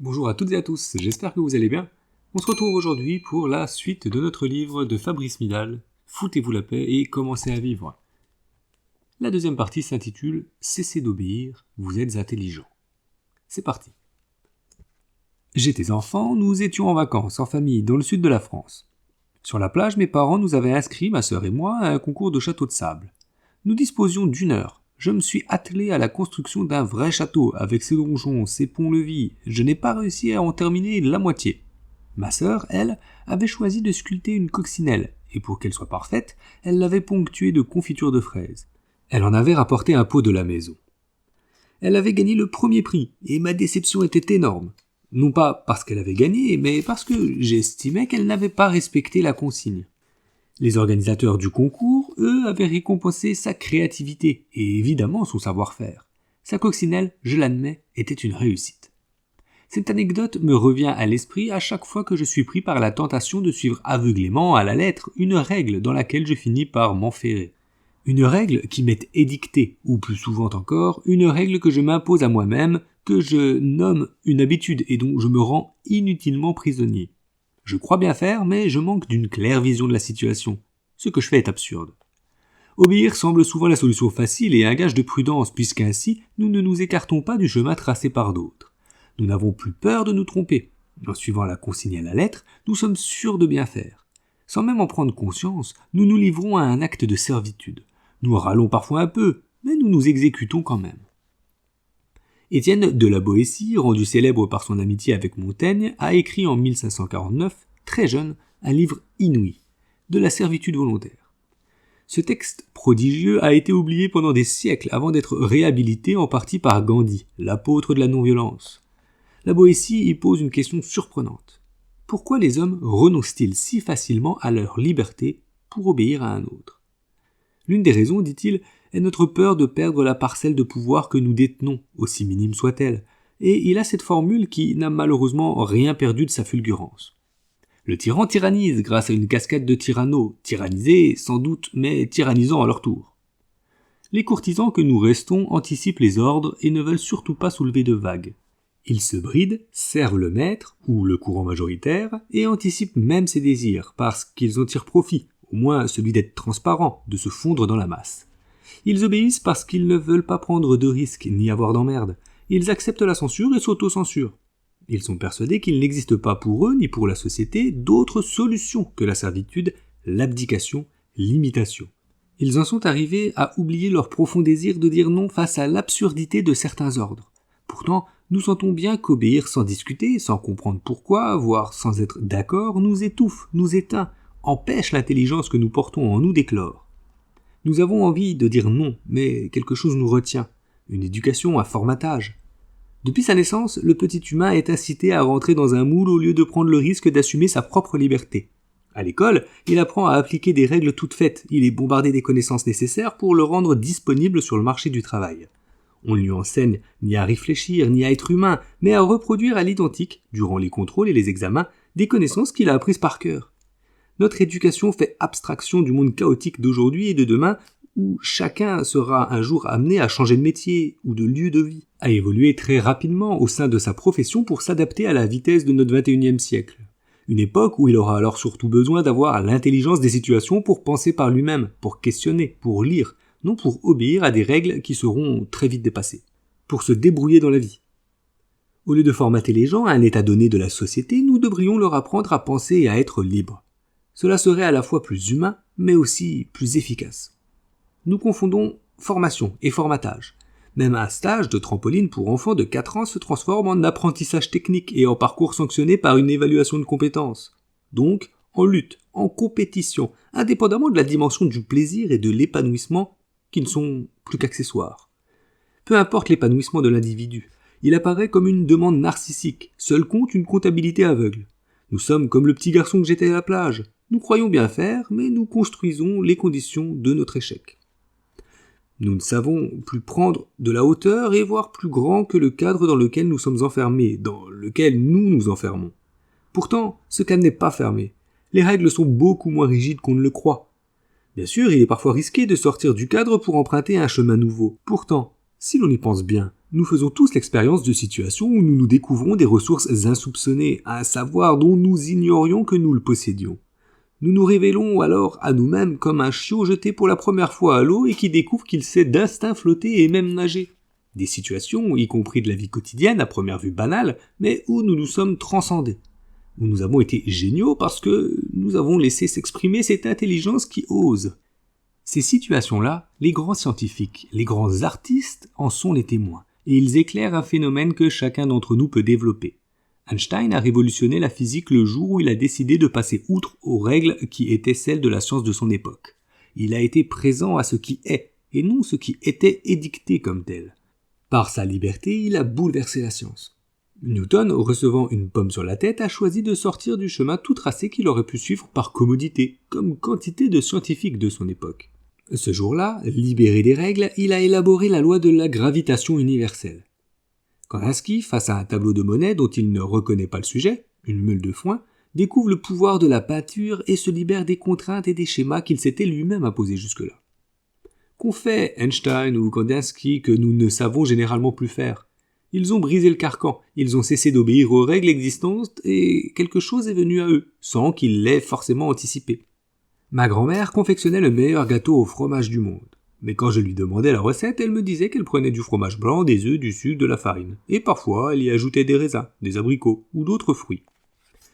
Bonjour à toutes et à tous, j'espère que vous allez bien. On se retrouve aujourd'hui pour la suite de notre livre de Fabrice Midal, Foutez-vous la paix et commencez à vivre. La deuxième partie s'intitule Cessez d'obéir, vous êtes intelligent. C'est parti. J'étais enfant, nous étions en vacances, en famille, dans le sud de la France. Sur la plage, mes parents nous avaient inscrits, ma sœur et moi, à un concours de château de sable. Nous disposions d'une heure. Je me suis attelé à la construction d'un vrai château, avec ses donjons, ses ponts-levis. Je n'ai pas réussi à en terminer la moitié. Ma sœur, elle, avait choisi de sculpter une coccinelle, et pour qu'elle soit parfaite, elle l'avait ponctuée de confiture de fraises. Elle en avait rapporté un pot de la maison. Elle avait gagné le premier prix, et ma déception était énorme. Non pas parce qu'elle avait gagné, mais parce que j'estimais qu'elle n'avait pas respecté la consigne. Les organisateurs du concours, eux, avaient récompensé sa créativité et évidemment son savoir-faire. Sa coccinelle, je l'admets, était une réussite. Cette anecdote me revient à l'esprit à chaque fois que je suis pris par la tentation de suivre aveuglément à la lettre une règle dans laquelle je finis par m'enferrer. Une règle qui m'est édictée, ou plus souvent encore, une règle que je m'impose à moi-même, que je nomme une habitude et dont je me rends inutilement prisonnier. Je crois bien faire, mais je manque d'une claire vision de la situation. Ce que je fais est absurde. Obéir semble souvent la solution facile et un gage de prudence, puisqu'ainsi nous ne nous écartons pas du chemin tracé par d'autres. Nous n'avons plus peur de nous tromper. En suivant la consigne à la lettre, nous sommes sûrs de bien faire. Sans même en prendre conscience, nous nous livrons à un acte de servitude. Nous râlons parfois un peu, mais nous nous exécutons quand même. Étienne de la Boétie, rendu célèbre par son amitié avec Montaigne, a écrit en 1549, très jeune, un livre inouï, de la servitude volontaire. Ce texte prodigieux a été oublié pendant des siècles avant d'être réhabilité en partie par Gandhi, l'apôtre de la non-violence. La Boétie y pose une question surprenante. Pourquoi les hommes renoncent-ils si facilement à leur liberté pour obéir à un autre ? L'une des raisons, dit-il, est notre peur de perdre la parcelle de pouvoir que nous détenons, aussi minime soit-elle, et il a cette formule qui n'a malheureusement rien perdu de sa fulgurance. Le tyran tyrannise grâce à une cascade de tyranneaux, tyrannisés sans doute, mais tyrannisant à leur tour. Les courtisans que nous restons anticipent les ordres et ne veulent surtout pas soulever de vagues. Ils se brident, servent le maître, ou le courant majoritaire, et anticipent même ses désirs, parce qu'ils en tirent profit, au moins celui d'être transparent, de se fondre dans la masse. Ils obéissent parce qu'ils ne veulent pas prendre de risques ni avoir d'emmerde. Ils acceptent la censure et s'auto-censurent. Ils sont persuadés qu'il n'existe pas pour eux ni pour la société d'autre solution que la servitude, l'abdication, l'imitation. Ils en sont arrivés à oublier leur profond désir de dire non face à l'absurdité de certains ordres. Pourtant, nous sentons bien qu'obéir sans discuter, sans comprendre pourquoi, voire sans être d'accord, nous étouffe, nous éteint, empêche l'intelligence que nous portons en nous d'éclore. Nous avons envie de dire non, mais quelque chose nous retient, une éducation, un formatage. Depuis sa naissance, le petit humain est incité à rentrer dans un moule au lieu de prendre le risque d'assumer sa propre liberté. À l'école, il apprend à appliquer des règles toutes faites, il est bombardé des connaissances nécessaires pour le rendre disponible sur le marché du travail. On ne lui enseigne ni à réfléchir, ni à être humain, mais à reproduire à l'identique, durant les contrôles et les examens, des connaissances qu'il a apprises par cœur. Notre éducation fait abstraction du monde chaotique d'aujourd'hui et de demain, où chacun sera un jour amené à changer de métier ou de lieu de vie, à évoluer très rapidement au sein de sa profession pour s'adapter à la vitesse de notre 21e siècle. Une époque où il aura alors surtout besoin d'avoir l'intelligence des situations pour penser par lui-même, pour questionner, pour lire, non pour obéir à des règles qui seront très vite dépassées, pour se débrouiller dans la vie. Au lieu de formater les gens à un état donné de la société, nous devrions leur apprendre à penser et à être libres. Cela serait à la fois plus humain, mais aussi plus efficace. Nous confondons formation et formatage. Même un stage de trampoline pour enfants de 4 ans se transforme en apprentissage technique et en parcours sanctionné par une évaluation de compétences. Donc, en lutte, en compétition, indépendamment de la dimension du plaisir et de l'épanouissement qui ne sont plus qu'accessoires. Peu importe l'épanouissement de l'individu, il apparaît comme une demande narcissique, seul compte une comptabilité aveugle. Nous sommes comme le petit garçon que j'étais à la plage. Nous croyons bien faire, mais nous construisons les conditions de notre échec. Nous ne savons plus prendre de la hauteur et voir plus grand que le cadre dans lequel nous sommes enfermés, dans lequel nous nous enfermons. Pourtant, ce cadre n'est pas fermé. Les règles sont beaucoup moins rigides qu'on ne le croit. Bien sûr, il est parfois risqué de sortir du cadre pour emprunter un chemin nouveau. Pourtant, Si l'on y pense bien, nous faisons tous l'expérience de situations où nous nous découvrons des ressources insoupçonnées, un savoir dont nous ignorions que nous le possédions. Nous nous révélons alors à nous-mêmes comme un chiot jeté pour la première fois à l'eau et qui découvre qu'il sait d'instinct flotter et même nager. Des situations, y compris de la vie quotidienne, à première vue banales, mais où nous nous sommes transcendés. Où nous avons été géniaux parce que nous avons laissé s'exprimer cette intelligence qui ose. Ces situations-là, les grands scientifiques, les grands artistes en sont les témoins, et ils éclairent un phénomène que chacun d'entre nous peut développer. Einstein a révolutionné la physique le jour où il a décidé de passer outre aux règles qui étaient celles de la science de son époque. Il a été présent à ce qui est, et non ce qui était édicté comme tel. Par sa liberté, il a bouleversé la science. Newton, recevant une pomme sur la tête, a choisi de sortir du chemin tout tracé qu'il aurait pu suivre par commodité, comme quantité de scientifiques de son époque. Ce jour-là, libéré des règles, il a élaboré la loi de la gravitation universelle. Kandinsky, face à un tableau de Monet dont il ne reconnaît pas le sujet, une meule de foin, découvre le pouvoir de la peinture et se libère des contraintes et des schémas qu'il s'était lui-même imposés jusque-là. Qu'ont fait Einstein ou Kandinsky que nous ne savons généralement plus faire ? Ils ont brisé le carcan, ils ont cessé d'obéir aux règles existantes et quelque chose est venu à eux, sans qu'ils l'aient forcément anticipé. Ma grand-mère confectionnait le meilleur gâteau au fromage du monde. Mais quand je lui demandais la recette, elle me disait qu'elle prenait du fromage blanc, des œufs, du sucre, de la farine. Et parfois, elle y ajoutait des raisins, des abricots ou d'autres fruits.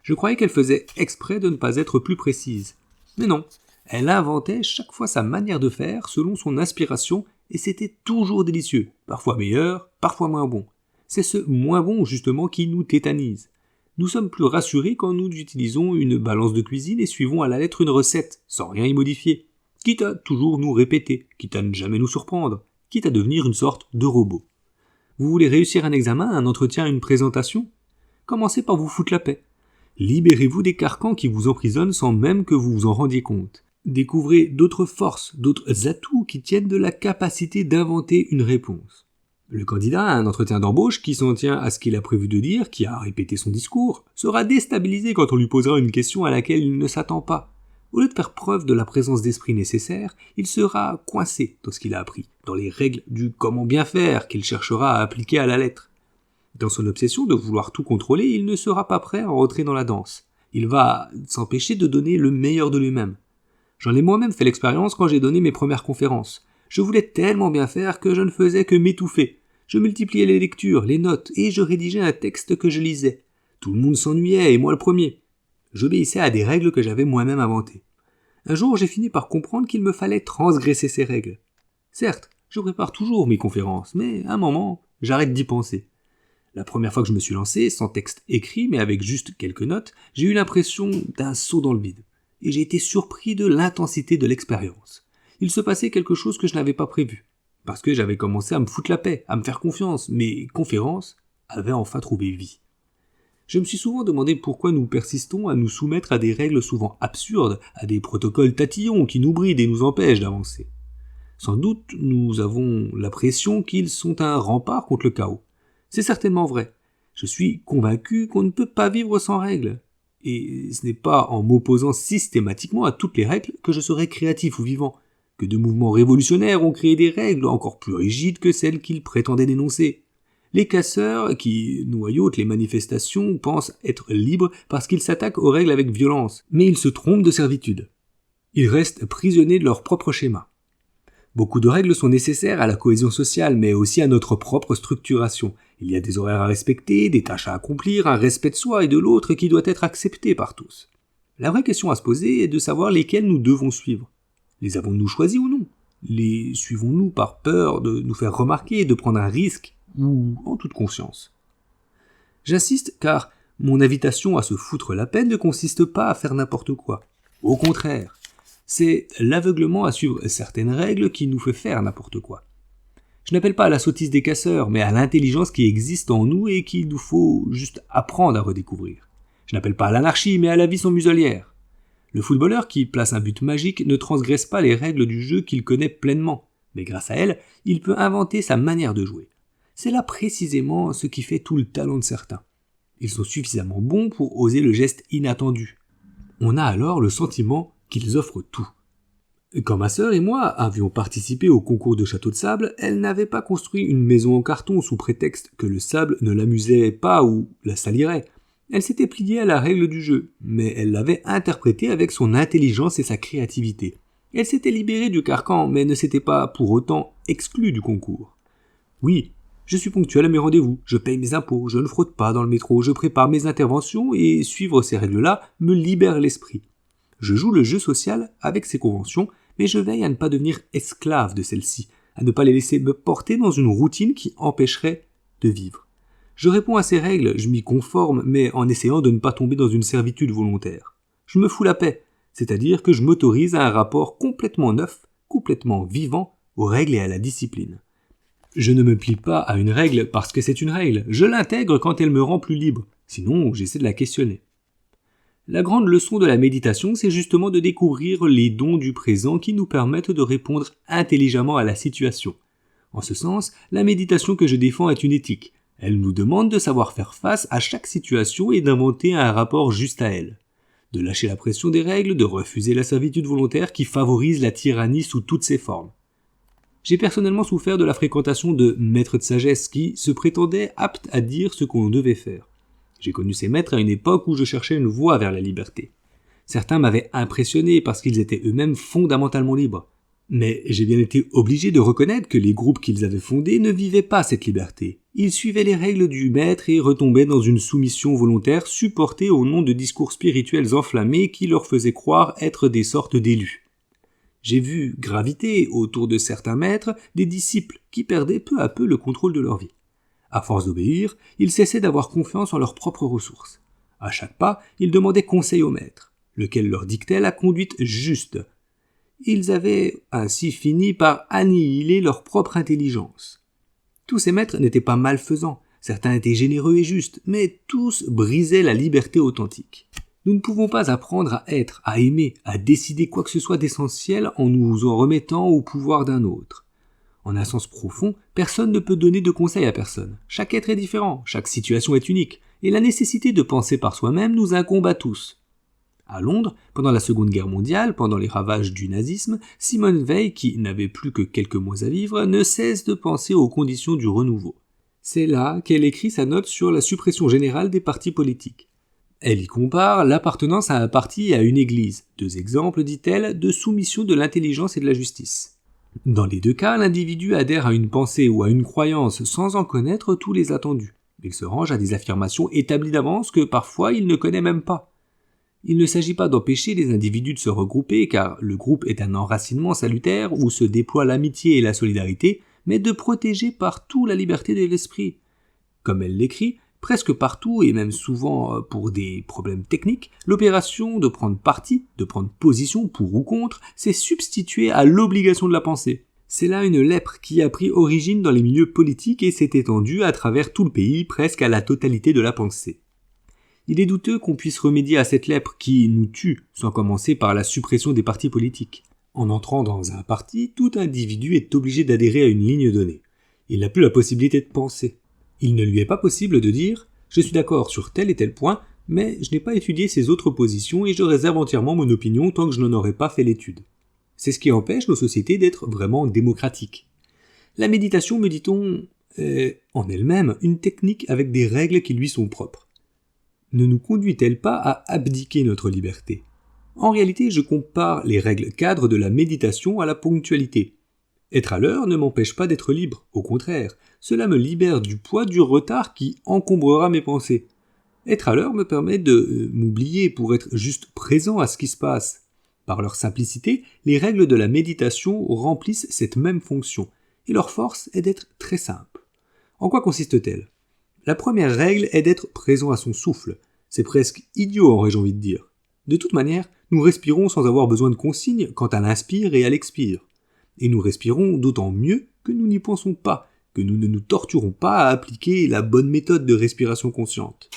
Je croyais qu'elle faisait exprès de ne pas être plus précise. Mais non, elle inventait chaque fois sa manière de faire selon son inspiration et c'était toujours délicieux, parfois meilleur, parfois moins bon. C'est ce moins bon justement qui nous tétanise. Nous sommes plus rassurés quand nous utilisons une balance de cuisine et suivons à la lettre une recette, sans rien y modifier. Quitte à toujours nous répéter, quitte à ne jamais nous surprendre, quitte à devenir une sorte de robot. Vous voulez réussir un examen, un entretien, une présentation ? Commencez par vous foutre la paix. Libérez-vous des carcans qui vous emprisonnent sans même que vous vous en rendiez compte. Découvrez d'autres forces, d'autres atouts qui tiennent de la capacité d'inventer une réponse. Le candidat à un entretien d'embauche qui s'en tient à ce qu'il a prévu de dire, qui a répété son discours, sera déstabilisé quand on lui posera une question à laquelle il ne s'attend pas. Au lieu de faire preuve de la présence d'esprit nécessaire, il sera coincé dans ce qu'il a appris, dans les règles du comment bien faire qu'il cherchera à appliquer à la lettre. Dans son obsession de vouloir tout contrôler, il ne sera pas prêt à rentrer dans la danse. Il va s'empêcher de donner le meilleur de lui-même. J'en ai moi-même fait l'expérience quand j'ai donné mes premières conférences. Je voulais tellement bien faire que je ne faisais que m'étouffer. Je multipliais les lectures, les notes, et je rédigeais un texte que je lisais. Tout le monde s'ennuyait, et moi le premier. J'obéissais à des règles que j'avais moi-même inventées. Un jour, j'ai fini par comprendre qu'il me fallait transgresser ces règles. Certes, je prépare toujours mes conférences, mais à un moment, j'arrête d'y penser. La première fois que je me suis lancé, sans texte écrit, mais avec juste quelques notes, j'ai eu l'impression d'un saut dans le vide. Et j'ai été surpris de l'intensité de l'expérience. Il se passait quelque chose que je n'avais pas prévu. Parce que j'avais commencé à me foutre la paix, à me faire confiance. Mes conférences avaient enfin trouvé vie. Je me suis souvent demandé pourquoi nous persistons à nous soumettre à des règles souvent absurdes, à des protocoles tatillons qui nous brident et nous empêchent d'avancer. Sans doute, nous avons l'impression qu'ils sont un rempart contre le chaos. C'est certainement vrai. Je suis convaincu qu'on ne peut pas vivre sans règles. Et ce n'est pas en m'opposant systématiquement à toutes les règles que je serai créatif ou vivant, que de mouvements révolutionnaires ont créé des règles encore plus rigides que celles qu'ils prétendaient dénoncer. Les casseurs qui noyautent les manifestations pensent être libres parce qu'ils s'attaquent aux règles avec violence, mais ils se trompent de servitude. Ils restent prisonniers de leur propre schéma. Beaucoup de règles sont nécessaires à la cohésion sociale, mais aussi à notre propre structuration. Il y a des horaires à respecter, des tâches à accomplir, un respect de soi et de l'autre qui doit être accepté par tous. La vraie question à se poser est de savoir lesquelles nous devons suivre. Les avons-nous choisis ou non ? Les suivons-nous par peur de nous faire remarquer, de prendre un risque, ou en toute conscience ? J'insiste car mon invitation à se foutre la peine ne consiste pas à faire n'importe quoi. Au contraire, c'est l'aveuglement à suivre certaines règles qui nous fait faire n'importe quoi. Je n'appelle pas à la sottise des casseurs, mais à l'intelligence qui existe en nous et qu'il nous faut juste apprendre à redécouvrir. Je n'appelle pas à l'anarchie, mais à la vie sans muselière. Le footballeur qui place un but magique ne transgresse pas les règles du jeu qu'il connaît pleinement, mais grâce à elles, il peut inventer sa manière de jouer. C'est là précisément ce qui fait tout le talent de certains. Ils sont suffisamment bons pour oser le geste inattendu. On a alors le sentiment qu'ils offrent tout. Quand ma sœur et moi avions participé au concours de château de sable, elle n'avait pas construit une maison en carton sous prétexte que le sable ne l'amusait pas ou la salirait. Elle s'était pliée à la règle du jeu, mais elle l'avait interprétée avec son intelligence et sa créativité. Elle s'était libérée du carcan, mais ne s'était pas pour autant exclue du concours. Oui, je suis ponctuel à mes rendez-vous, je paye mes impôts, je ne fraude pas dans le métro, je prépare mes interventions et suivre ces règles-là me libère l'esprit. Je joue le jeu social avec ces conventions, mais je veille à ne pas devenir esclave de celles-ci, à ne pas les laisser me porter dans une routine qui empêcherait de vivre. Je réponds à ces règles, je m'y conforme, mais en essayant de ne pas tomber dans une servitude volontaire. Je me fous la paix, c'est-à-dire que je m'autorise à un rapport complètement neuf, complètement vivant aux règles et à la discipline. Je ne me plie pas à une règle parce que c'est une règle, je l'intègre quand elle me rend plus libre, sinon j'essaie de la questionner. La grande leçon de la méditation, c'est justement de découvrir les dons du présent qui nous permettent de répondre intelligemment à la situation. En ce sens, la méditation que je défends est une éthique. Elle nous demande de savoir faire face à chaque situation et d'inventer un rapport juste à elle. De lâcher la pression des règles, de refuser la servitude volontaire qui favorise la tyrannie sous toutes ses formes. J'ai personnellement souffert de la fréquentation de maîtres de sagesse qui se prétendaient aptes à dire ce qu'on devait faire. J'ai connu ces maîtres à une époque où je cherchais une voie vers la liberté. Certains m'avaient impressionné parce qu'ils étaient eux-mêmes fondamentalement libres. Mais j'ai bien été obligé de reconnaître que les groupes qu'ils avaient fondés ne vivaient pas cette liberté. Ils suivaient les règles du maître et retombaient dans une soumission volontaire supportée au nom de discours spirituels enflammés qui leur faisaient croire être des sortes d'élus. J'ai vu graviter autour de certains maîtres des disciples qui perdaient peu à peu le contrôle de leur vie. À force d'obéir, ils cessaient d'avoir confiance en leurs propres ressources. À chaque pas, ils demandaient conseil au maître, lequel leur dictait la conduite juste. Ils avaient ainsi fini par annihiler leur propre intelligence. Tous ces maîtres n'étaient pas malfaisants, certains étaient généreux et justes, mais tous brisaient la liberté authentique. Nous ne pouvons pas apprendre à être, à aimer, à décider quoi que ce soit d'essentiel en nous en remettant au pouvoir d'un autre. En un sens profond, personne ne peut donner de conseils à personne. Chaque être est différent, chaque situation est unique, et la nécessité de penser par soi-même nous incombe à tous. À Londres, pendant la Seconde Guerre mondiale, pendant les ravages du nazisme, Simone Veil, qui n'avait plus que quelques mois à vivre, ne cesse de penser aux conditions du renouveau. C'est là qu'elle écrit sa note sur la suppression générale des partis politiques. Elle y compare l'appartenance à un parti et à une église, deux exemples, dit-elle, de soumission de l'intelligence et de la justice. Dans les deux cas, l'individu adhère à une pensée ou à une croyance sans en connaître tous les attendus. Il se range à des affirmations établies d'avance que parfois il ne connaît même pas. Il ne s'agit pas d'empêcher les individus de se regrouper, car le groupe est un enracinement salutaire où se déploient l'amitié et la solidarité, mais de protéger partout la liberté de l'esprit. Comme elle l'écrit, presque partout, et même souvent pour des problèmes techniques, l'opération de prendre parti, de prendre position pour ou contre, s'est substituée à l'obligation de la pensée. C'est là une lèpre qui a pris origine dans les milieux politiques et s'est étendue à travers tout le pays, presque à la totalité de la pensée. Il est douteux qu'on puisse remédier à cette lèpre qui nous tue, sans commencer par la suppression des partis politiques. En entrant dans un parti, tout individu est obligé d'adhérer à une ligne donnée. Il n'a plus la possibilité de penser. Il ne lui est pas possible de dire « je suis d'accord sur tel et tel point, mais je n'ai pas étudié ces autres positions et je réserve entièrement mon opinion tant que je n'en aurai pas fait l'étude ». C'est ce qui empêche nos sociétés d'être vraiment démocratiques. La méditation, me dit-on, est en elle-même une technique avec des règles qui lui sont propres. Ne nous conduit-elle pas à abdiquer notre liberté ? En réalité, je compare les règles cadres de la méditation à la ponctualité. Être à l'heure ne m'empêche pas d'être libre, au contraire, cela me libère du poids du retard qui encombrera mes pensées. Être à l'heure me permet de m'oublier pour être juste présent à ce qui se passe. Par leur simplicité, les règles de la méditation remplissent cette même fonction, et leur force est d'être très simple. En quoi consiste-t-elle ? La première règle est d'être présent à son souffle. C'est presque idiot, aurais-je envie de dire. De toute manière, nous respirons sans avoir besoin de consignes quant à l'inspire et à l'expire. Et nous respirons d'autant mieux que nous n'y pensons pas, que nous ne nous torturons pas à appliquer la bonne méthode de respiration consciente.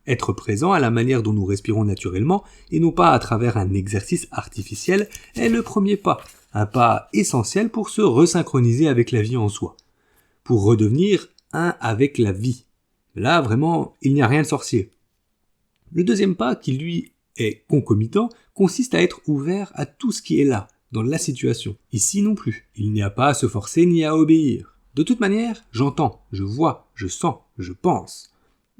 Être présent à la manière dont nous respirons naturellement, et non pas à travers un exercice artificiel, est le premier pas, un pas essentiel pour se resynchroniser avec la vie en soi, pour redevenir un avec la vie. Là, vraiment, il n'y a rien de sorcier. Le deuxième pas, qui lui est concomitant, consiste à être ouvert à tout ce qui est là, dans la situation. Ici non plus, il n'y a pas à se forcer ni à obéir. De toute manière, j'entends, je vois, je sens, je pense.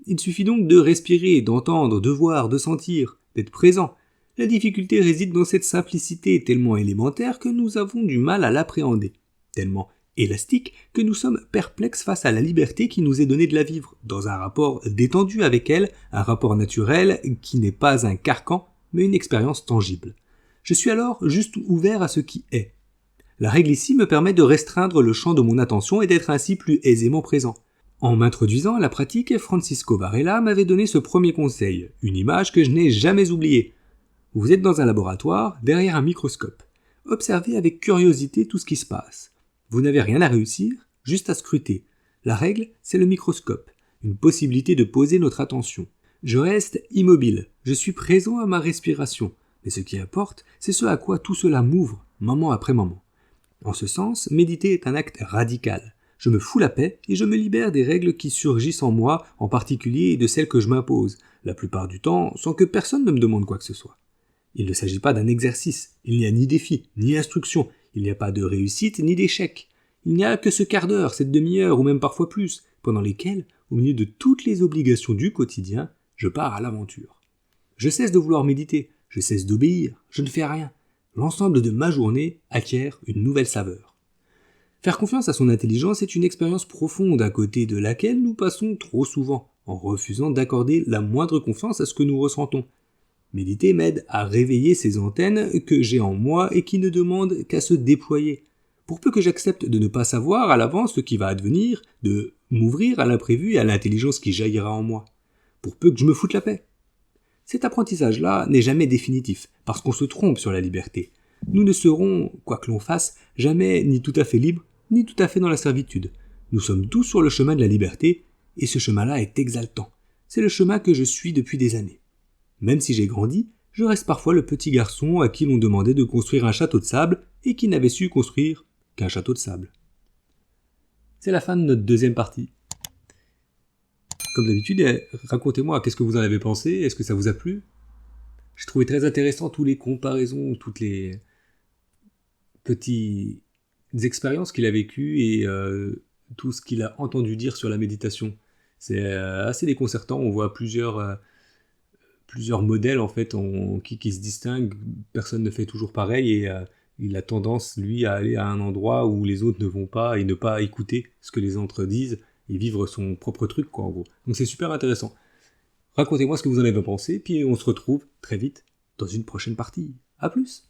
Il suffit donc de respirer, d'entendre, de voir, de sentir, d'être présent. La difficulté réside dans cette simplicité tellement élémentaire que nous avons du mal à l'appréhender, tellement élastique que nous sommes perplexes face à la liberté qui nous est donnée de la vivre, dans un rapport détendu avec elle, un rapport naturel qui n'est pas un carcan, mais une expérience tangible. Je suis alors juste ouvert à ce qui est. La règle ici me permet de restreindre le champ de mon attention et d'être ainsi plus aisément présent. En m'introduisant à la pratique, Francisco Varela m'avait donné ce premier conseil, une image que je n'ai jamais oubliée. Vous êtes dans un laboratoire, derrière un microscope. Observez avec curiosité tout ce qui se passe. Vous n'avez rien à réussir, juste à scruter. La règle, c'est le microscope, une possibilité de poser notre attention. Je reste immobile, je suis présent à ma respiration, mais ce qui importe, c'est ce à quoi tout cela m'ouvre, moment après moment. En ce sens, méditer est un acte radical. Je me fous la paix et je me libère des règles qui surgissent en moi, en particulier de celles que je m'impose, la plupart du temps sans que personne ne me demande quoi que ce soit. Il ne s'agit pas d'un exercice, il n'y a ni défi, ni instruction, il n'y a pas de réussite ni d'échec. Il n'y a que ce quart d'heure, cette demi-heure ou même parfois plus, pendant lesquels, au milieu de toutes les obligations du quotidien, je pars à l'aventure. Je cesse de vouloir méditer, je cesse d'obéir, je ne fais rien. L'ensemble de ma journée acquiert une nouvelle saveur. Faire confiance à son intelligence est une expérience profonde à côté de laquelle nous passons trop souvent, en refusant d'accorder la moindre confiance à ce que nous ressentons. Méditer m'aide à réveiller ces antennes que j'ai en moi et qui ne demandent qu'à se déployer. Pour peu que j'accepte de ne pas savoir à l'avance ce qui va advenir, de m'ouvrir à l'imprévu et à l'intelligence qui jaillira en moi. Pour peu que je me foute la paix. Cet apprentissage-là n'est jamais définitif, parce qu'on se trompe sur la liberté. Nous ne serons, quoi que l'on fasse, jamais ni tout à fait libres, ni tout à fait dans la servitude. Nous sommes tous sur le chemin de la liberté, et ce chemin-là est exaltant. C'est le chemin que je suis depuis des années. Même si j'ai grandi, je reste parfois le petit garçon à qui l'on demandait de construire un château de sable et qui n'avait su construire qu'un château de sable. C'est la fin de notre deuxième partie. Comme d'habitude, racontez-moi, qu'est-ce que vous en avez pensé? Est-ce que ça vous a plu? J'ai trouvé très intéressant toutes les comparaisons, toutes les petites expériences qu'il a vécues et tout ce qu'il a entendu dire sur la méditation. C'est assez déconcertant, on voit plusieurs modèles en fait qui se distinguent, personne ne fait toujours pareil et il a tendance lui à aller à un endroit où les autres ne vont pas et ne pas écouter ce que les autres disent et vivre son propre truc quoi en gros. Donc c'est super intéressant. Racontez-moi ce que vous en avez pensé, puis on se retrouve très vite dans une prochaine partie. À plus!